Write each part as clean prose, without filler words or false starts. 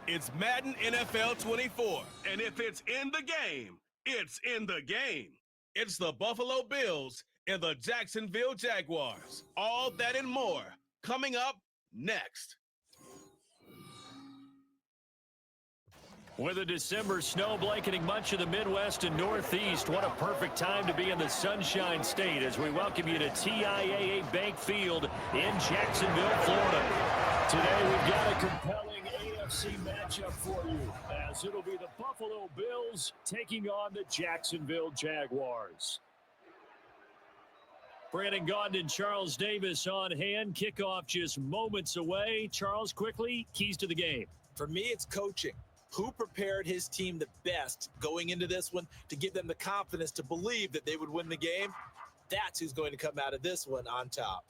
It's Madden NFL 24, and if it's in the game, it's in the game. It's the Buffalo Bills and the Jacksonville Jaguars. All that and more coming up next. With a December snow blanketing much of the Midwest and Northeast, what a perfect time to be in the Sunshine State as we welcome you to TIAA Bank Field in Jacksonville, Florida. Today we've got a compelling AFC matchup for you as it'll be the Buffalo Bills taking on the Jacksonville Jaguars. Brandon Gaudin and Charles Davis on hand. Kickoff just moments away. Charles, quickly, keys to the game. For me, it's coaching. Who prepared his team the best going into this one to give them the confidence to believe that they would win the game? That's who's going to come out of this one on top.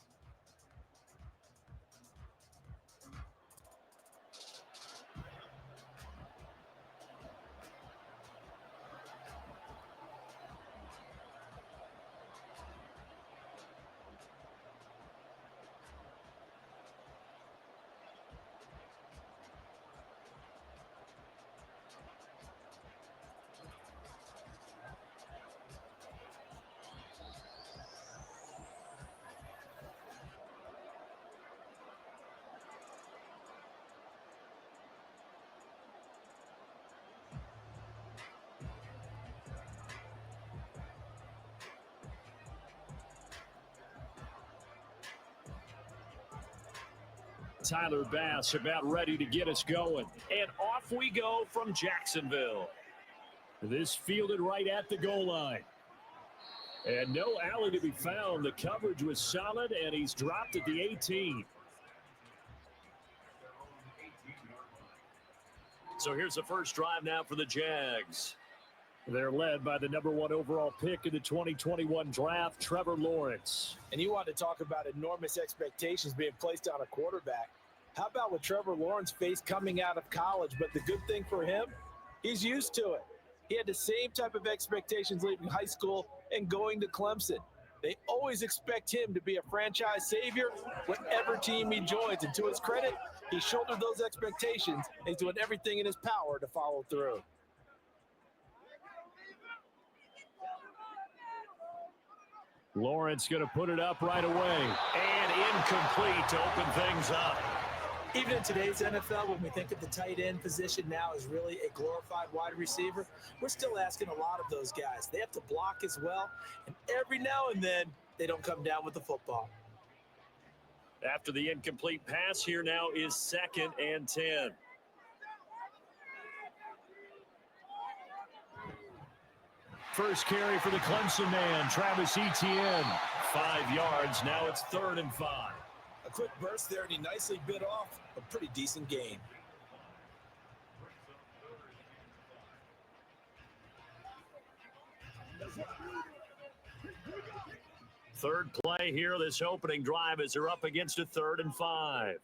Tyler Bass about ready to get us going. And off we go from Jacksonville. This fielded right at the goal line. And no alley to be found. The coverage was solid, and he's dropped at the 18. So here's the first drive now for the Jags. They're led by the #1 overall pick in the 2021 draft, Trevor Lawrence. And you want to talk about enormous expectations being placed on a quarterback. How about what Trevor Lawrence faced coming out of college? But the good thing for him, he's used to it. He had the same type of expectations leaving high school and going to Clemson. They always expect him to be a franchise savior, whatever team he joins. And to his credit, he shouldered those expectations and he's doing everything in his power to follow through. Lawrence going to put it up right away. And incomplete to open things up. Even in today's NFL, when we think of the tight end position now as really a glorified wide receiver, we're still asking a lot of those guys. They have to block as well, and every now and then, they don't come down with the football. After the incomplete pass, here now is 2nd and 10. First carry for the Clemson man, Travis Etienne. 5 yards, now it's 3rd and 5. A quick burst there, and he nicely bit off a pretty decent gain. Third play here, this opening drive as they're up against a 3rd and 5.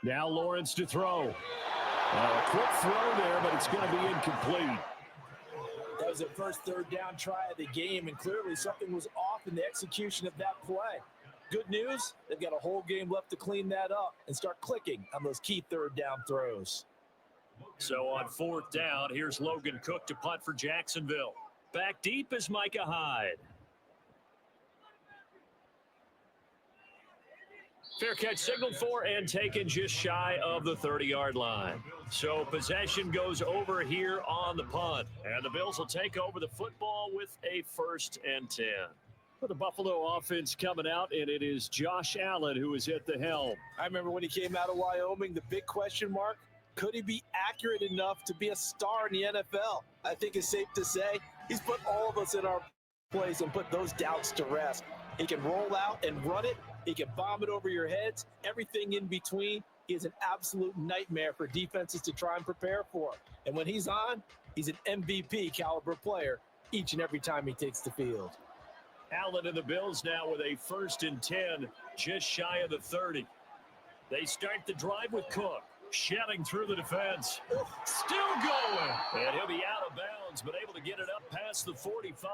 Now Lawrence to throw. A quick throw there, but it's going to be incomplete. That was their first 3rd down try of the game, and clearly something was off in the execution of that play. Good news, they've got a whole game left to clean that up and start clicking on those key 3rd down throws. So on 4th down, here's Logan Cook to punt for Jacksonville. Back deep is Micah Hyde. Fair catch signaled for and taken just shy of the 30-yard line. So possession goes over here on the punt. And the Bills will take over the football with a 1st and 10. For the Buffalo offense coming out, and it is Josh Allen who is at the helm. I remember when he came out of Wyoming, the big question mark, could he be accurate enough to be a star in the NFL? I think it's safe to say he's put all of us in our place and put those doubts to rest. He can roll out and run it. He can bomb it over your heads. Everything in between. He is an absolute nightmare for defenses to try and prepare for. And when he's on, he's an MVP caliber player each and every time he takes the field. Allen and the Bills now with a 1st and 10, just shy of the 30. They start the drive with Cook, shedding through the defense. Still going. And he'll be out of bounds, but able to get it up past the 45.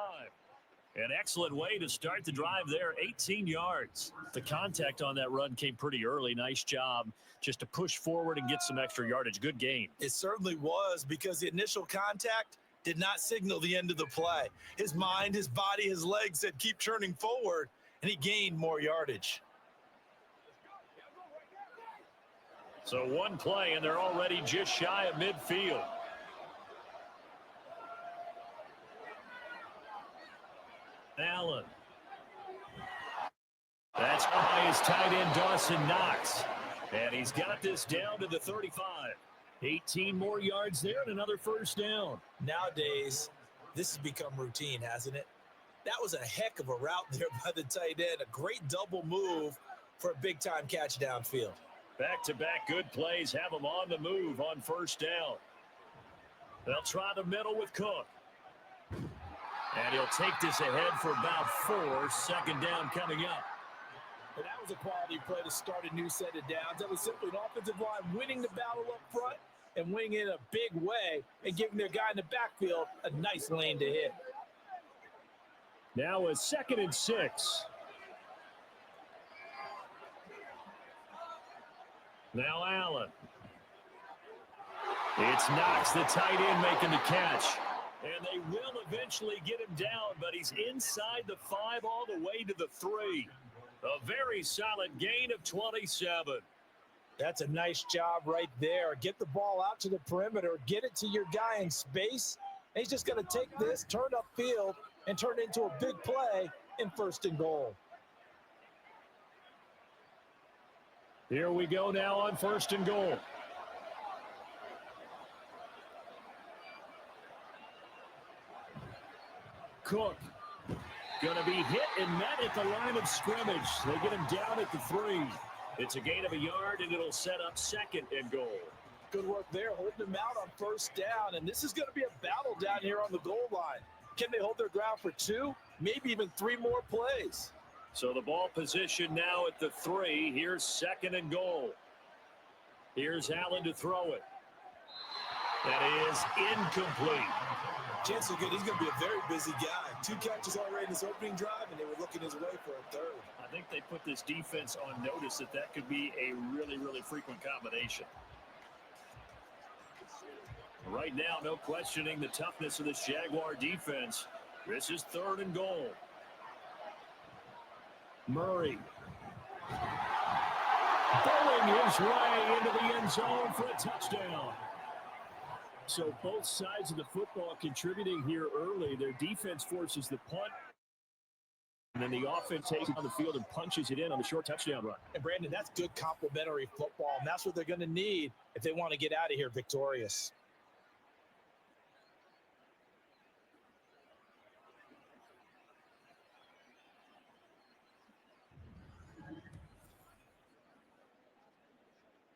An excellent way to start the drive there, 18 yards. The contact on that run came pretty early. Nice job just to push forward and get some extra yardage. Good gain. It certainly was, because the initial contact did not signal the end of the play. His mind, his body, his legs said keep turning forward, and he gained more yardage. So one play, and they're already just shy of midfield. Allen. That's by his tight end, Dawson Knox. And he's got this down to the 35. 18 more yards there and another first down. Nowadays, this has become routine, hasn't it? That was a heck of a route there by the tight end. A great double move for a big-time catch downfield. Back-to-back good plays have them on the move on first down. They'll try the middle with Cook. And he'll take this ahead for about 4. Second down coming up. And that was a quality play to start a new set of downs. That was simply an offensive line winning the battle up front and winning it in a big way and giving their guy in the backfield a nice lane to hit. Now a 2nd and 6. Now Allen. It's Knox, the tight end, making the catch. And they will eventually get him down, but he's inside the 5 all the way to the 3. A very solid gain of 27. That's a nice job right there. Get the ball out to the perimeter, get it to your guy in space. And he's just going to take this, turn upfield, and turn it into a big play in 1st and goal. Here we go now on 1st and goal. Cook going to be hit and met at the line of scrimmage. They get him down at the 3. It's a gain of a yard, and it'll set up 2nd and goal. Good work there, holding him out on 1st down. And this is going to be a battle down here on the goal line. Can they hold their ground for 2, maybe even 3 more plays? So the ball position now at the 3. Here's 2nd and goal. Here's Allen to throw it. That is incomplete. Chances are good he's going to be a very busy guy. 2 catches already in his opening drive, and they were looking his way for a 3rd. I think they put this defense on notice that could be a really, really frequent combination. Right now, no questioning the toughness of this Jaguar defense. This is 3rd and goal. Murray. Throwing his way into the end zone for a touchdown. So both sides of the football contributing here early. Their defense forces the punt, and then the offense takes it on the field and punches it in on the short touchdown run. And Brandon, that's good complementary football, and that's what they're going to need if they want to get out of here victorious.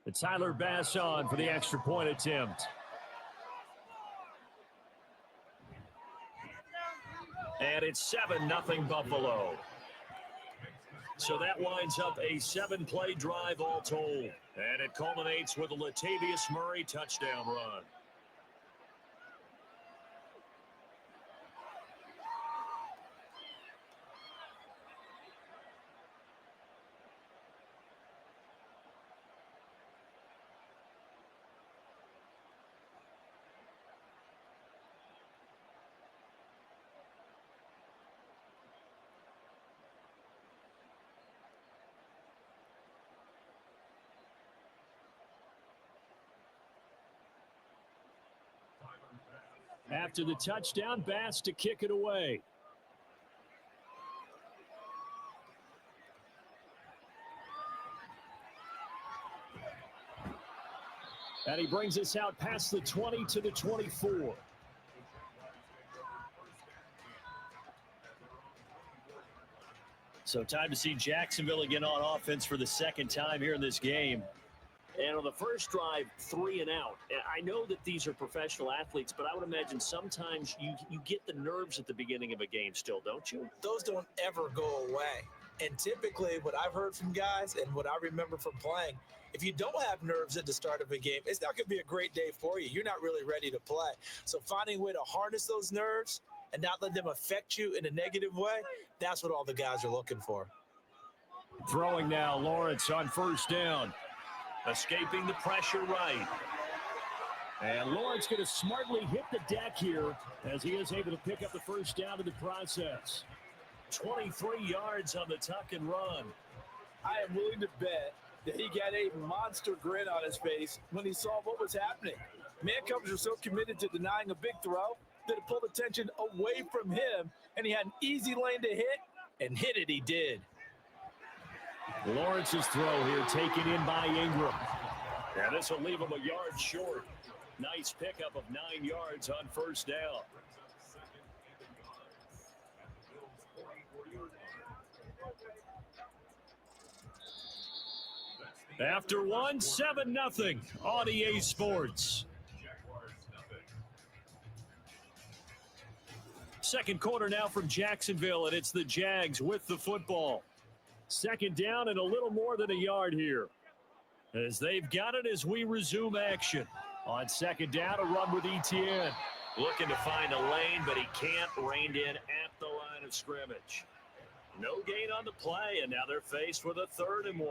And Tyler Bass on for the extra point attempt. And it's 7-0 Buffalo. So that winds up a 7-play drive all told. And it culminates with a Latavius Murray touchdown run. After the touchdown, Bass to kick it away. And he brings us out past the 20 to the 24. So time to see Jacksonville again on offense for the 2nd time here in this game. And on the first drive, 3 and out. I know that these are professional athletes, but I would imagine sometimes you get the nerves at the beginning of a game still, don't you? Those don't ever go away. And typically what I've heard from guys and what I remember from playing, if you don't have nerves at the start of a game, it's not going to be a great day for you. You're not really ready to play. So finding a way to harness those nerves and not let them affect you in a negative way, that's what all the guys are looking for. Throwing now, Lawrence on first down. Escaping the pressure right. And Lawrence going to smartly hit the deck here as he is able to pick up the first down in the process. 23 yards on the tuck and run. I am willing to bet that he got a monster grin on his face when he saw what was happening. Man-covers are so committed to denying a big throw that it pulled attention away from him, and he had an easy lane to hit, and hit it he did. Lawrence's throw here taken in by Ingram. And this will leave him a yard short. Nice pickup of 9 yards on first down. After one, 7-0 on EA Sports. Second quarter now from Jacksonville, and it's the Jags with the football. Second down and a little more than a yard here. As they've got it as we resume action. On second down, a run with Etienne. Looking to find a lane, but he can't. Reined in at the line of scrimmage. No gain on the play, and now they're faced with a 3rd and 1.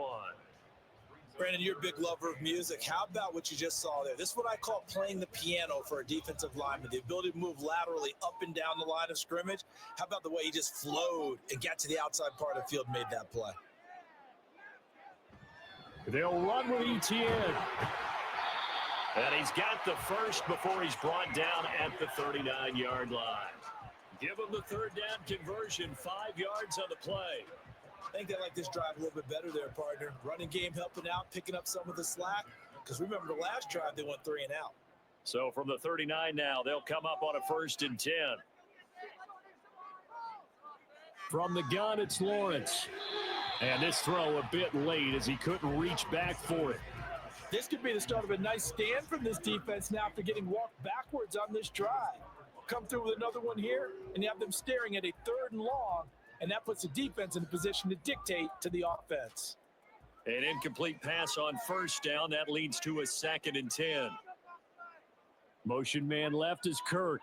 Brandon, you're a big lover of music. How about what you just saw there? This is what I call playing the piano for a defensive lineman, the ability to move laterally up and down the line of scrimmage. How about the way he just flowed and got to the outside part of the field and made that play? They'll run with Etienne. And he's got the first before he's brought down at the 39-yard line. Give him the 3rd down conversion, 5 yards on the play. I think they like this drive a little bit better there, partner. Running game helping out, picking up some of the slack. Because remember, the last drive, they went 3 and out. So from the 39 now, they'll come up on a 1st and 10. From the gun, it's Lawrence. And this throw a bit late as he couldn't reach back for it. This could be the start of a nice stand from this defense now after getting walked backwards on this drive. Come through with another one here, and you have them staring at a 3rd and long. And that puts the defense in a position to dictate to the offense. An incomplete pass on first down. That leads to a 2nd and 10. Motion man left is Kirk.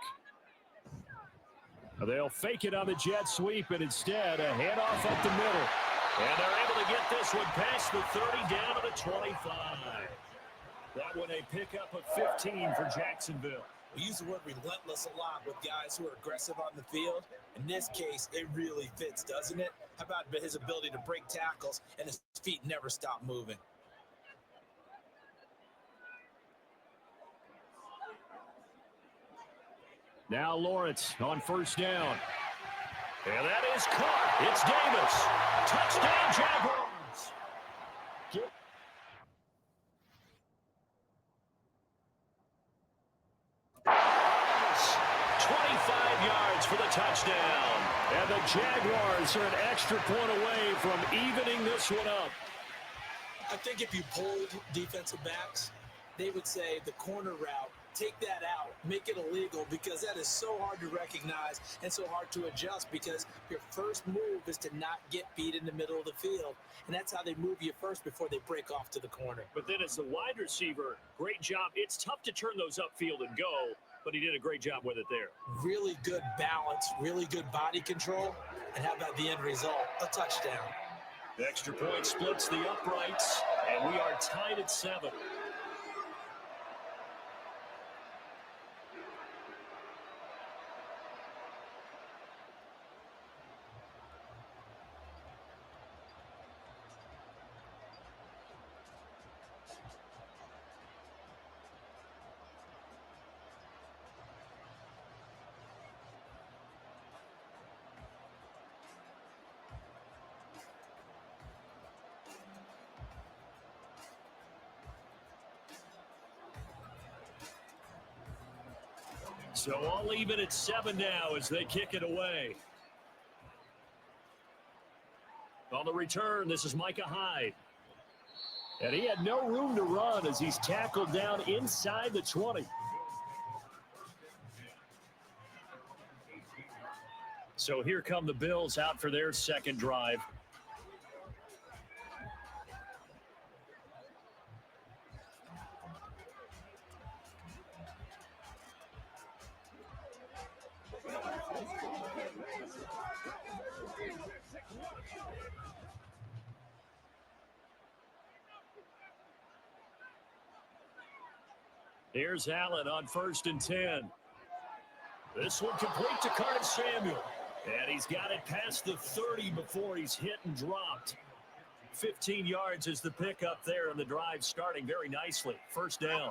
They'll fake it on the jet sweep, and instead a handoff up the middle. And they're able to get this one past the 30 down to the 25. That one a pickup of 15 for Jacksonville. We use the word relentless a lot with guys who are aggressive on the field. In this case, it really fits, doesn't it? How about his ability to break tackles and his feet never stop moving? Now Lawrence on first down. And that is caught. It's Davis. Touchdown, Jaguars. 25 yards for the touchdown. And the Jaguars are an extra point away from evening this one up. I think if you polled defensive backs, they would say the corner route, take that out, make it illegal, because that is so hard to recognize and so hard to adjust, because your first move is to not get beat in the middle of the field. And that's how they move you first before they break off to the corner. But then as the wide receiver, great job. It's tough to turn those upfield and go, but he did a great job with it there. Really good balance, really good body control. And how about the end result? A touchdown. The extra point splits the uprights, and we are tied at 7. So all even at 7 now as they kick it away. On the return, this is Micah Hyde. And he had no room to run as he's tackled down inside the 20. So here come the Bills out for their second drive. Here's Allen on 1st and 10. This one complete to Curtis Samuel. And he's got it past the 30 before he's hit and dropped. 15 yards is the pickup there, and the drive starting very nicely. 1st down.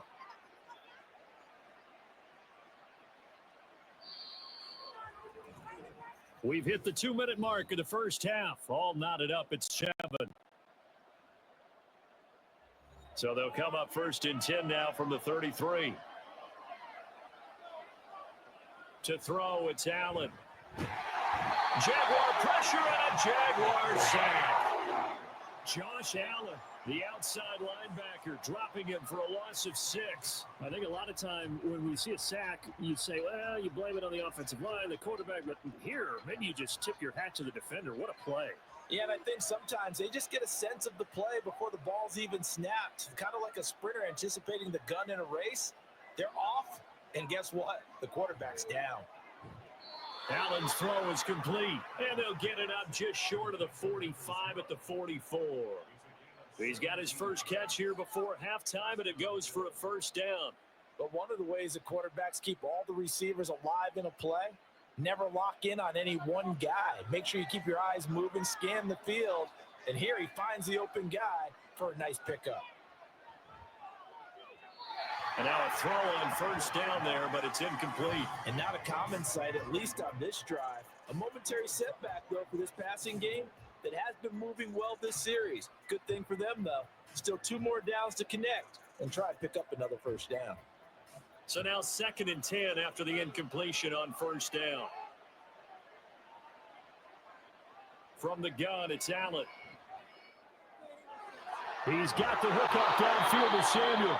We've hit the 2-minute mark of the first half. All knotted up at 7. So they'll come up 1st and 10 now from the 33. To throw, it's Allen. Jaguar pressure and a Jaguar sack. Josh Allen, the outside linebacker, dropping him for a loss of 6. I think a lot of time when we see a sack, you say, well, you blame it on the offensive line, the quarterback, but here, maybe you just tip your hat to the defender. What a play. Yeah, and I think sometimes they just get a sense of the play before the ball's even snapped. Kind of like a sprinter anticipating the gun in a race. They're off, and guess what? The quarterback's down. Allen's throw is complete, and they'll get it up just short of the 45 at the 44. He's got his first catch here before halftime, and it goes for a 1st down. But one of the ways that quarterbacks keep all the receivers alive in a play, never lock in on any one guy. Make sure you keep your eyes moving, scan the field, and here he finds the open guy for a nice pickup. And now a throw on 1st down there, but it's incomplete. And not a common sight, at least on this drive. A momentary setback, though, for this passing game that has been moving well this series. Good thing for them, though. Still 2 more downs to connect and try to pick up another 1st down. So now 2nd and 10 after the incompletion on 1st down. From the gun, it's Allen. He's got the hook up downfield to Samuel.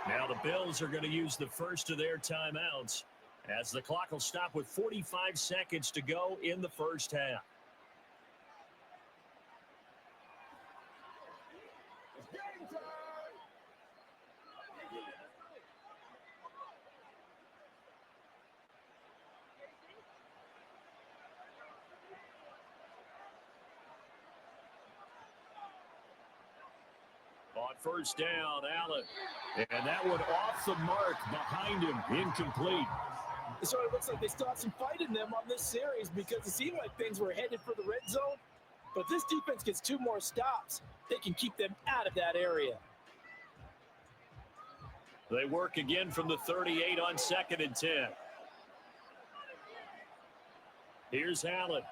Now the Bills are going to use the first of their timeouts as the clock will stop with 45 seconds to go in the first half. On 1st down, Allen. And that one off the mark behind him, incomplete. So it looks like they still have some fight in them on this series because it seemed like things were headed for the red zone. But this defense gets 2 more stops. They can keep them out of that area. They work again from the 38 on 2nd and 10. Here's Allen.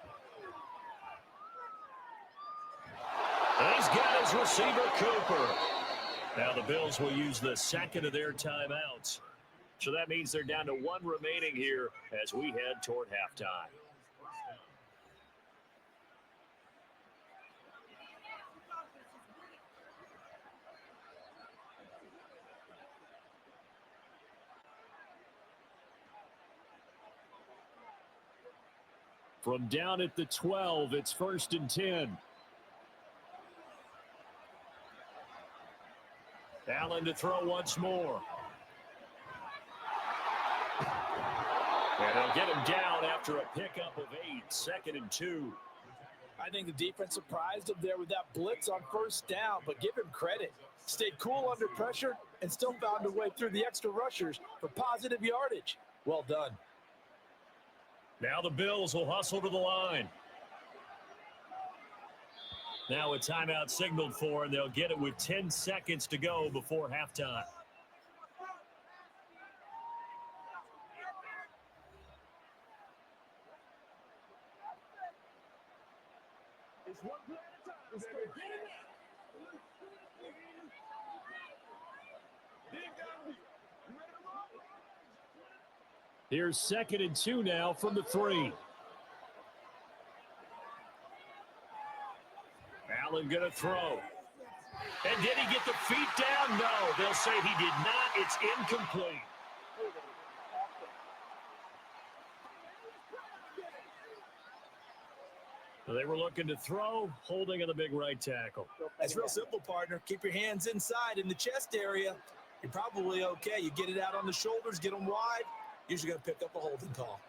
He's got his receiver, Cooper. Now the Bills will use the 2nd of their timeouts. So that means they're down to 1 remaining here as we head toward halftime. From down at the 12, it's 1st and 10. Allen to throw once more. And they'll get him down after a pickup of 8, 2nd and 2. I think the defense surprised him there with that blitz on 1st down, but give him credit. Stayed cool under pressure and still found a way through the extra rushers for positive yardage. Well done. Now the Bills will hustle to the line. Now a timeout signaled for, and they'll get it with 10 seconds to go before halftime. Here's 2nd and 2 now from the 3. Allen going to throw. And did he get the feet down? No, they'll say he did not. It's incomplete. They were looking to throw, holding on the big right tackle. That's real simple, partner. Keep your hands inside in the chest area. You're probably okay. You get it out on the shoulders, get them wide. Usually going to pick up a holding call.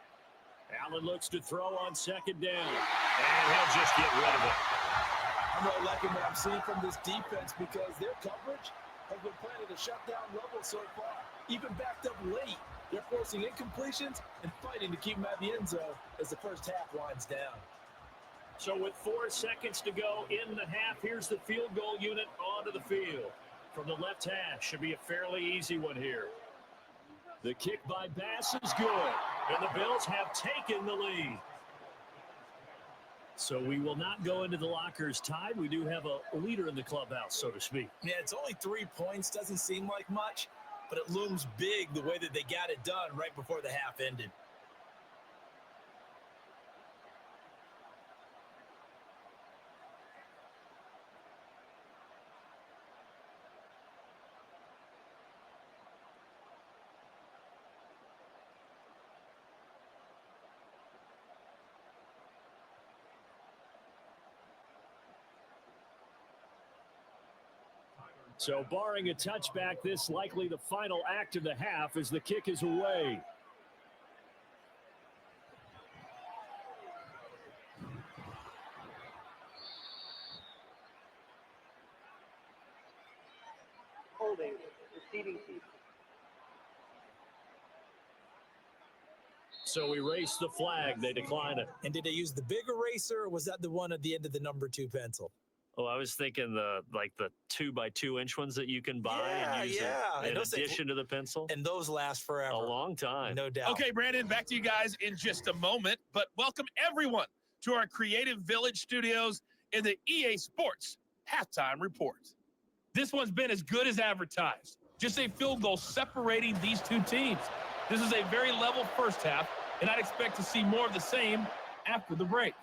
Allen looks to throw on 2nd down. And he'll just get rid of it. I'm really liking what I'm seeing from this defense because their coverage has been playing at a shutdown level so far. Even backed up late, they're forcing incompletions and fighting to keep them out of the end zone as the first half winds down. So with 4 seconds to go in the half, here's the field goal unit onto the field. From the left hash, should be a fairly easy one here. The kick by Bass is good, and the Bills have taken the lead. So we will not go into the lockers tied. We do have a leader in the clubhouse, so to speak. Yeah, it's only 3 points. Doesn't seem like much, but it looms big the way that they got it done right before the half ended. So barring a touchback, this likely the final act of the half as the kick is away. Holding, receiving team. So erase the flag. They decline it. And did they use the big eraser, or was that the one at the end of the number 2 pencil? Oh, I was thinking the 2x2-inch ones that you can buy and use in addition to the pencil. And those last forever. A long time. No doubt. Okay, Brandon, back to you guys in just a moment, but welcome everyone to our Creative Village studios in the EA Sports Halftime Report. This one's been as good as advertised. Just a field goal separating these two teams. This is a very level first half, and I'd expect to see more of the same after the break.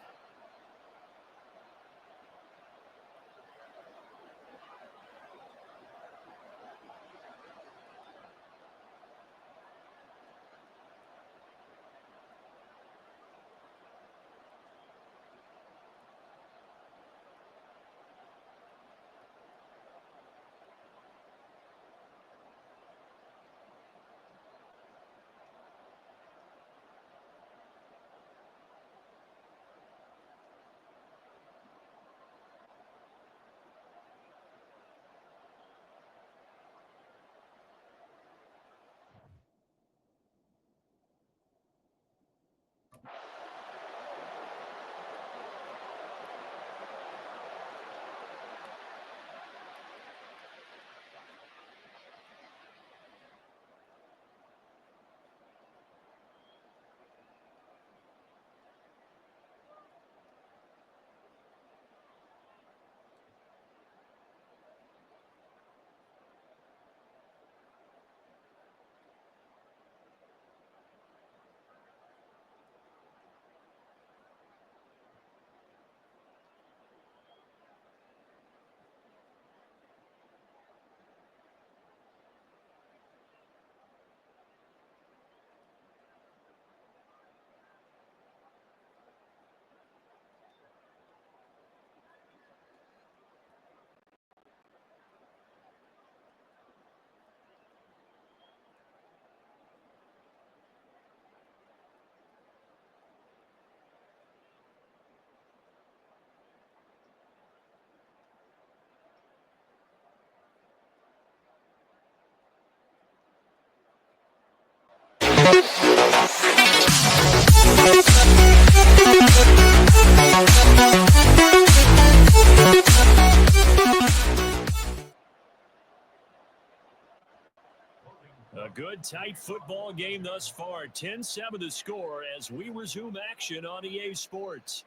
A good, tight football game thus far. 10-7 the score as we resume action on EA Sports.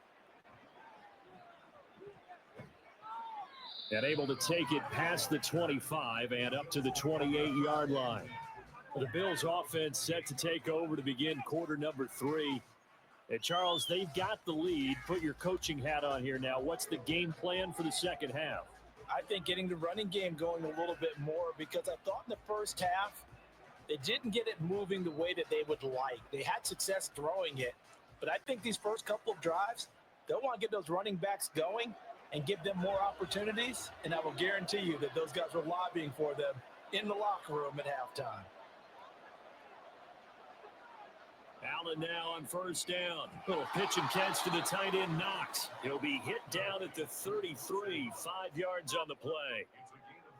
And able to take it past the 25 and up to the 28-yard line. The Bills offense set to take over to begin quarter number 3. And Charles, they've got the lead. Put your coaching hat on here now. What's the game plan for the second half? I think getting the running game going a little bit more, because I thought in the first half they didn't get it moving the way that they would like. They had success throwing it, but I think these first couple of drives, they'll want to get those running backs going and give them more opportunities, and I will guarantee you that those guys were lobbying for them in the locker room at halftime. Allen now on first down. Little pitch and catch to the tight end, Knox. He'll be hit down at the 33, 5 yards on the play.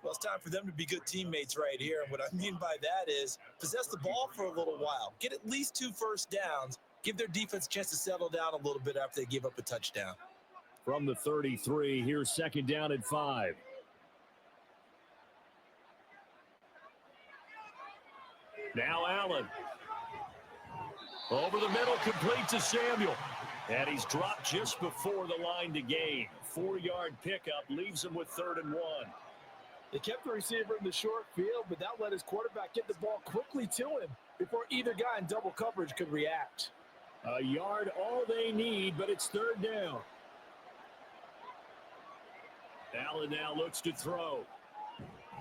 Well, it's time for them to be good teammates right here. And what I mean by that is possess the ball for a little while. Get at least 2 first downs. Give their defense a chance to settle down a little bit after they give up a touchdown. From the 33, here's second down at 5. Now Allen. Over the middle, complete to Samuel. And he's dropped just before the line to gain. 4-yard pickup leaves him with 3rd and 1. They kept the receiver in the short field, but that let his quarterback get the ball quickly to him before either guy in double coverage could react. A yard all they need, but it's 3rd down. Allen now looks to throw.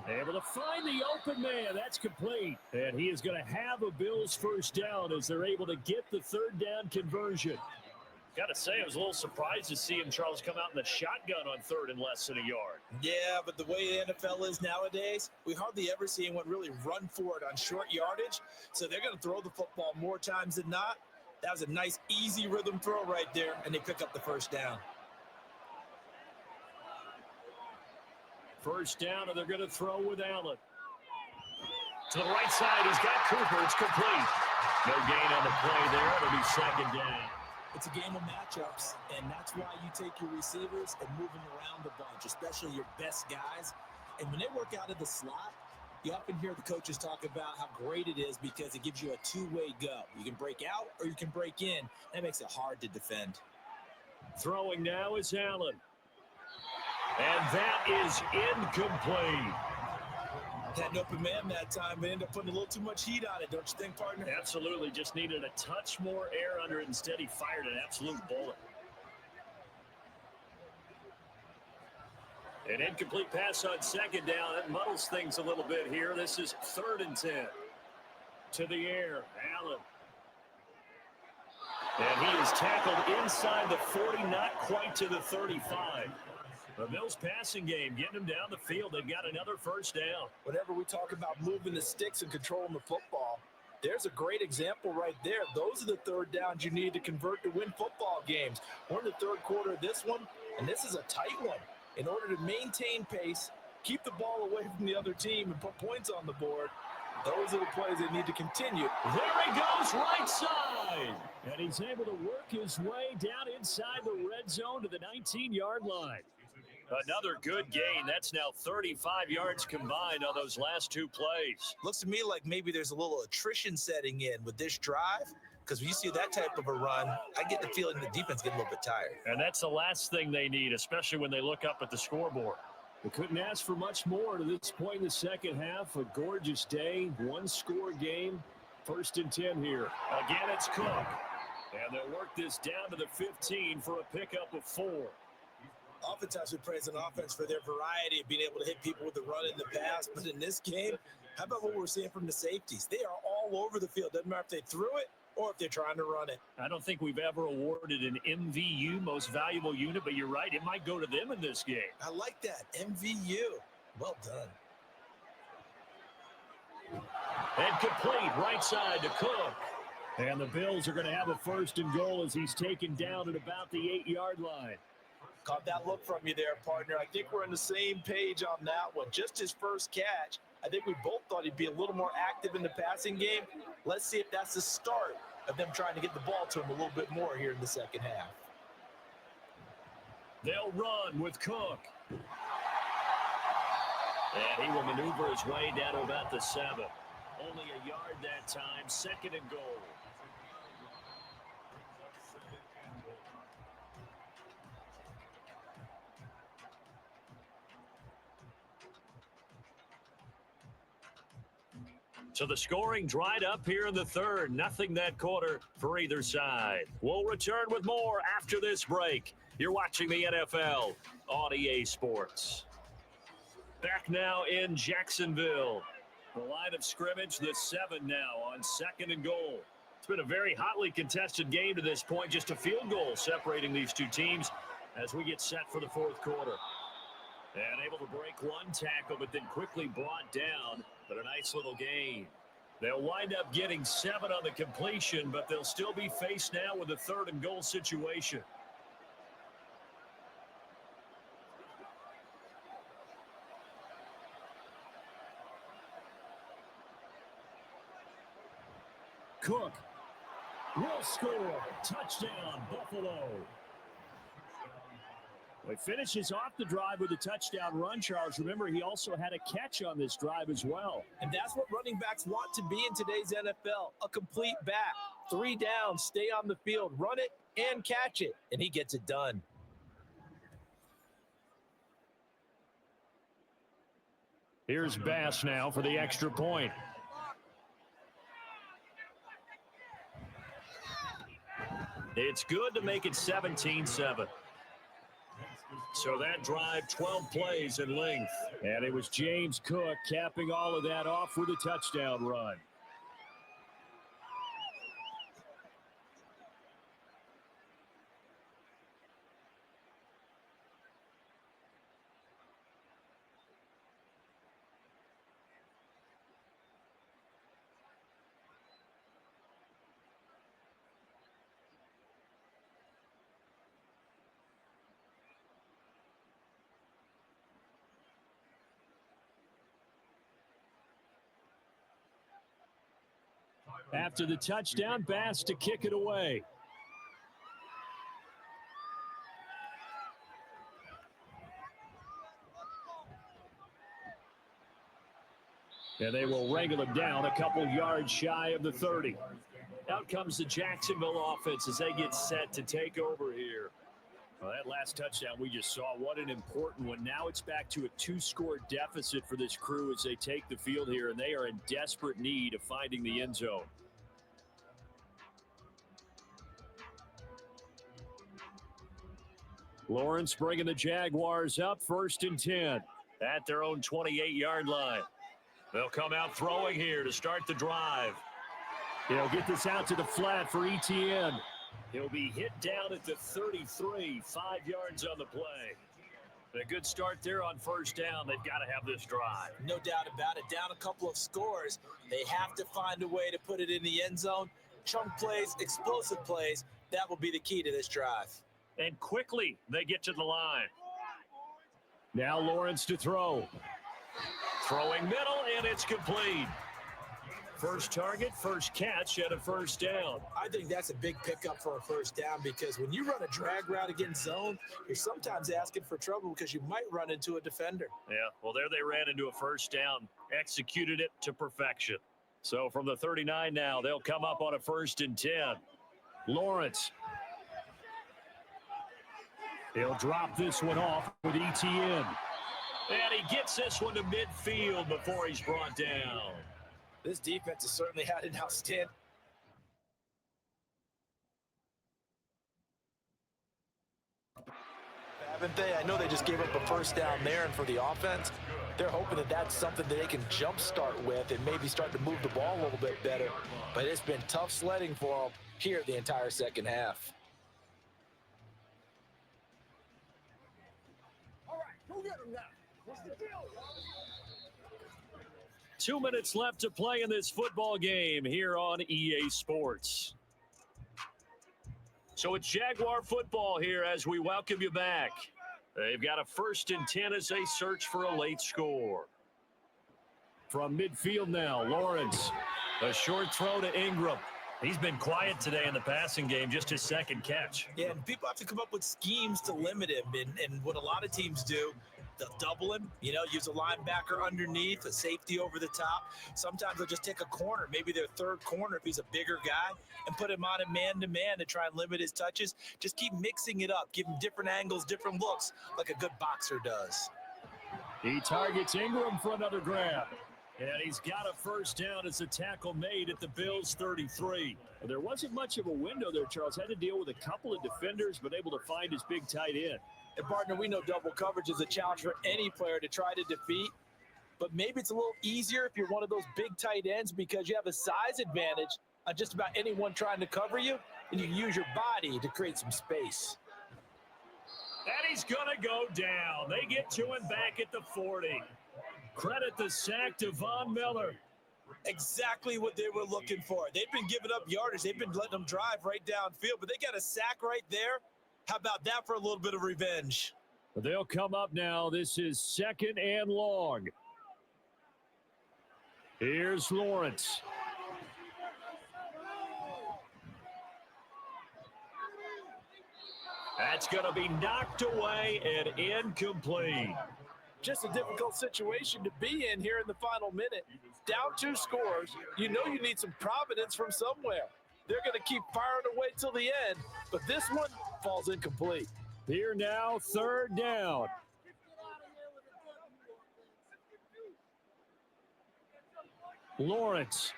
Able to find the open man. That's complete. And he is going to have a Bills first down as they're able to get the 3rd down conversion. Got to say, I was a little surprised to see him, Charles, come out in the shotgun on 3rd and less than a yard. Yeah, but the way the NFL is nowadays, we hardly ever see anyone really run for it on short yardage. So they're going to throw the football more times than not. That was a nice, easy rhythm throw right there, and they pick up the first down. First down, and they're going to throw with Allen. To the right side, he's got Cooper. It's complete. No gain on the play there. It'll be 2nd down. It's a game of matchups, and that's why you take your receivers and move them around a bunch, especially your best guys. And when they work out of the slot, you often hear the coaches talk about how great it is because it gives you a two-way go. You can break out or you can break in. That makes it hard to defend. Throwing now is Allen. And that is incomplete. Had an open man that time, but ended up putting a little too much heat on it, don't you think, partner? Absolutely. Just needed a touch more air under it. Instead, he fired an absolute bullet. An incomplete pass on 2nd down. That muddles things a little bit here. This is 3rd and 10. To the air, Allen. And he is tackled inside the 40, not quite to the 35. The Bills passing game, getting them down the field. They've got another first down. Whenever we talk about moving the sticks and controlling the football, there's a great example right there. Those are the 3rd downs you need to convert to win football games. We're in the 3rd quarter of this one, and this is a tight one. In order to maintain pace, keep the ball away from the other team, and put points on the board, those are the plays they need to continue. There he goes, right side. And he's able to work his way down inside the red zone to the 19-yard line. Another good gain. That's now 35 yards combined on those last 2 plays. Looks to me like maybe there's a little attrition setting in with this drive, because when you see that type of a run, I get the feeling the defense gets a little bit tired. And that's the last thing they need, especially when they look up at the scoreboard. We couldn't ask for much more to this point in the second half. A gorgeous day, 1-score game. 1st and 10 here. Again, it's Cook. And they'll work this down to the 15 for a pickup of 4. Oftentimes we praise an offense for their variety of being able to hit people with the run in the pass, but in this game, how about what we're seeing from the safeties? They are all over the field. Doesn't matter if they threw it or if they're trying to run it. I don't think we've ever awarded an MVU, most valuable unit, but you're right, it might go to them in this game. I like that, MVU. Well done. And complete, right side to Cook. And the Bills are going to have a 1st and goal as he's taken down at about the 8-yard line. Caught that look from you there, partner. I think we're on the same page on that one. Just his first catch. I think we both thought he'd be a little more active in the passing game. Let's see if that's the start of them trying to get the ball to him a little bit more here in the second half. They'll run with Cook. And he will maneuver his way down to about the 7. Only a yard that time, 2nd and goal. So the scoring dried up here in the 3rd. Nothing that quarter for either side. We'll return with more after this break. You're watching the NFL on EA Sports. Back now in Jacksonville. The line of scrimmage, the 7 now on 2nd and goal. It's been a very hotly contested game to this point. Just a field goal separating these two teams as we get set for the 4th quarter. And able to break one tackle, but then quickly brought down. But a nice little gain. They'll wind up getting 7 on the completion, but they'll still be faced now with a 3rd and goal situation. Cook will score. Touchdown, Buffalo. He finishes off the drive with a touchdown run, Charles. Remember, he also had a catch on this drive as well. And that's what running backs want to be in today's NFL, a complete back. 3 down, stay on the field, run it and catch it, and he gets it done. Here's Bass now for the extra point. It's good to make it 17-7. So that drive, 12 plays in length. And it was James Cook capping all of that off with a touchdown run. After the touchdown, Bass to kick it away. And they will wrangle him down a couple yards shy of the 30. Out comes the Jacksonville offense as they get set to take over here. Well, that last touchdown we just saw, what an important one. Now it's back to a 2-score deficit for this crew as they take the field here, and they are in desperate need of finding the end zone. Lawrence bringing the Jaguars up, 1st and 10. At their own 28-yard line. They'll come out throwing here to start the drive. He'll get this out to the flat for Etienne. He'll be hit down at the 33, 5 yards on the play. A good start there on 1st down. They've got to have this drive. No doubt about it. Down a couple of scores. They have to find a way to put it in the end zone. Chunk plays, explosive plays. That will be the key to this drive. And quickly, they get to the line. Now Lawrence to throw. Throwing middle, and it's complete. First target, first catch, and a 1st down. I think that's a big pickup for a 1st down because when you run a drag route against zone, you're sometimes asking for trouble because you might run into a defender. Yeah, well, there they ran into a 1st down, executed it to perfection. So from the 39 now, they'll come up on a 1st and 10. Lawrence. He'll drop this one off with Etienne. And he gets this one to midfield before he's brought down. This defense has certainly had an outstanding. Haven't they? I know they just gave up a 1st down there, and for the offense, they're hoping that that's something that they can jumpstart with and maybe start to move the ball a little bit better. But it's been tough sledding for them here the entire second half. All right, go get him now. What's the deal? 2 minutes left to play in this football game here on EA Sports. So it's Jaguar football here as we welcome you back. They've got a 1st and 10 as they search for a late score. From midfield now, Lawrence. A short throw to Ingram. He's been quiet today in the passing game, just his 2nd catch. Yeah, and people have to come up with schemes to limit him. And what a lot of teams do, they'll double him, use a linebacker underneath, a safety over the top. Sometimes they'll just take a corner, maybe their 3rd corner if he's a bigger guy, and put him on a man-to-man to try and limit his touches. Just keep mixing it up, give him different angles, different looks, like a good boxer does. He targets Ingram for another grab. And he's got a 1st down as a tackle made at the Bills' 33. There wasn't much of a window there, Charles. Had to deal with a couple of defenders, but able to find his big tight end. And, partner, we know double coverage is a challenge for any player to try to defeat. But maybe it's a little easier if you're one of those big tight ends because you have a size advantage on just about anyone trying to cover you, and you can use your body to create some space. And he's going to go down. They get to him back at the 40. Credit the sack to Von Miller. Exactly what they were looking for. They've been giving up yardage. They've been letting them drive right downfield, but they got a sack right there. How about that for a little bit of revenge? They'll come up now. This is 2nd and long. Here's Lawrence. That's going to be knocked away and incomplete. Just a difficult situation to be in here in the final minute. Down 2 scores, you know you need some providence from somewhere. They're going to keep firing away till the end, but this one falls incomplete. Here now, 3rd down. Lawrence.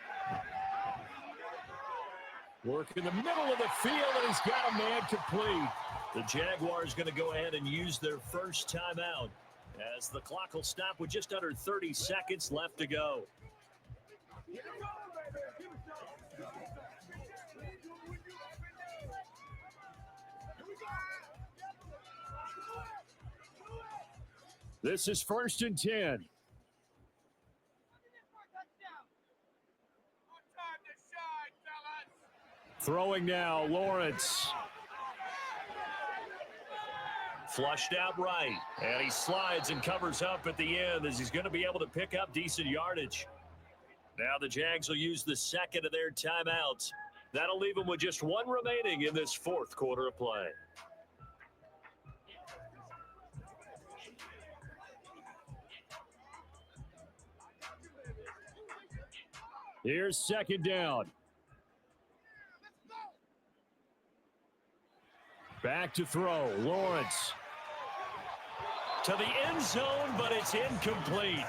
Work in the middle of the field, and he's got a man complete. The Jaguars going to go ahead and use their first timeout as the clock will stop with just under 30 seconds left to go. This is 1st and 10. Throwing now, Lawrence. Flushed out right, and he slides and covers up at the end as he's going to be able to pick up decent yardage. Now the Jags will use the second of their timeouts. That'll leave them with just one remaining in this 4th quarter of play. Here's 2nd down. Back to throw, Lawrence. To the end zone, but it's incomplete.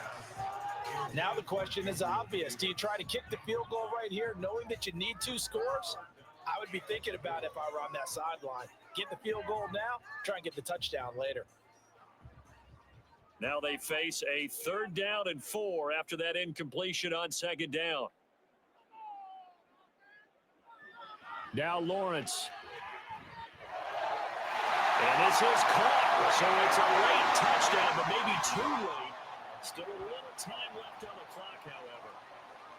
Now the question is obvious. Do you try to kick the field goal right here knowing that you need 2 scores? I would be thinking about it if I were on that sideline. Get the field goal now, try and get the touchdown later. Now they face a 3rd down and 4 after that incompletion on 2nd down. Now Lawrence. And this is caught, so it's a late touchdown, but maybe too late. Still a little time left on the clock, however.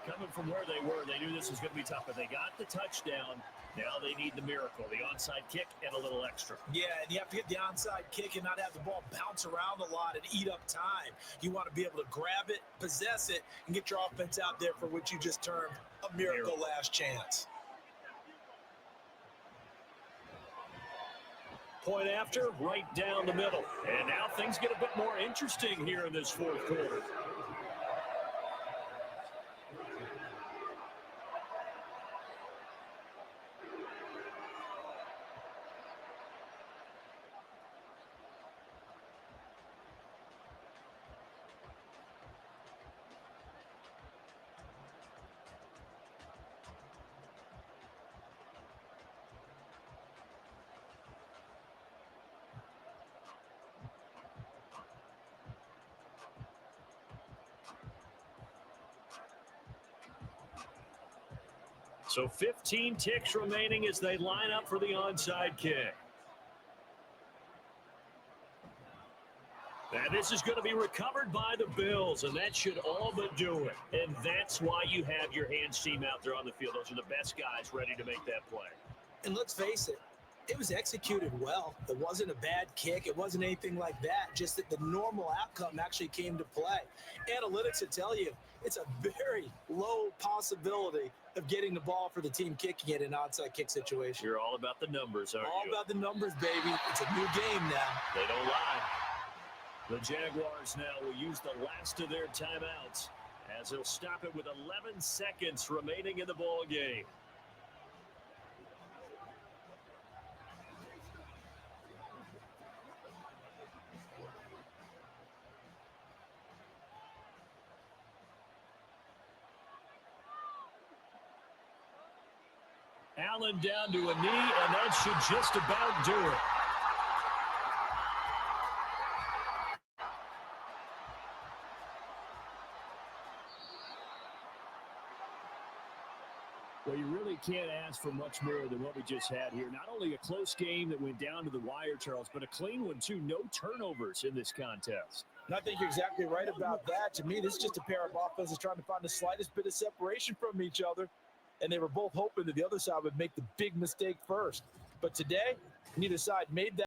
Coming from where they were, they knew this was going to be tough, but they got the touchdown. Now they need the miracle, the onside kick and a little extra. Yeah, and you have to get the onside kick and not have the ball bounce around a lot and eat up time. You want to be able to grab it, possess it, and get your offense out there for what you just termed a miracle last chance. Point after, right down the middle. And now things get a bit more interesting here in this 4th quarter. So 15 ticks remaining as they line up for the onside kick. And this is going to be recovered by the Bills, and that should all but do it. And that's why you have your hands team out there on the field. Those are the best guys ready to make that play. And let's face it, it was executed well. It wasn't a bad kick. It wasn't anything like that. Just that the normal outcome actually came to play. Analytics will tell you it's a very low possibility of getting the ball for the team kicking it in an onside kick situation. You're all about the numbers, aren't you? All about the numbers, baby. It's a new game now. They don't lie. The Jaguars now will use the last of their timeouts as they'll stop it with 11 seconds remaining in the ball game. Allen down to a knee, and that should just about do it. Well, you really can't ask for much more than what we just had here. Not only a close game that went down to the wire, Charles, but a clean one, too. No turnovers in this contest. And I think you're exactly right about that. To me, this is just a pair of offenses trying to find the slightest bit of separation from each other. And they were both hoping that the other side would make the big mistake first. But today, neither side made that.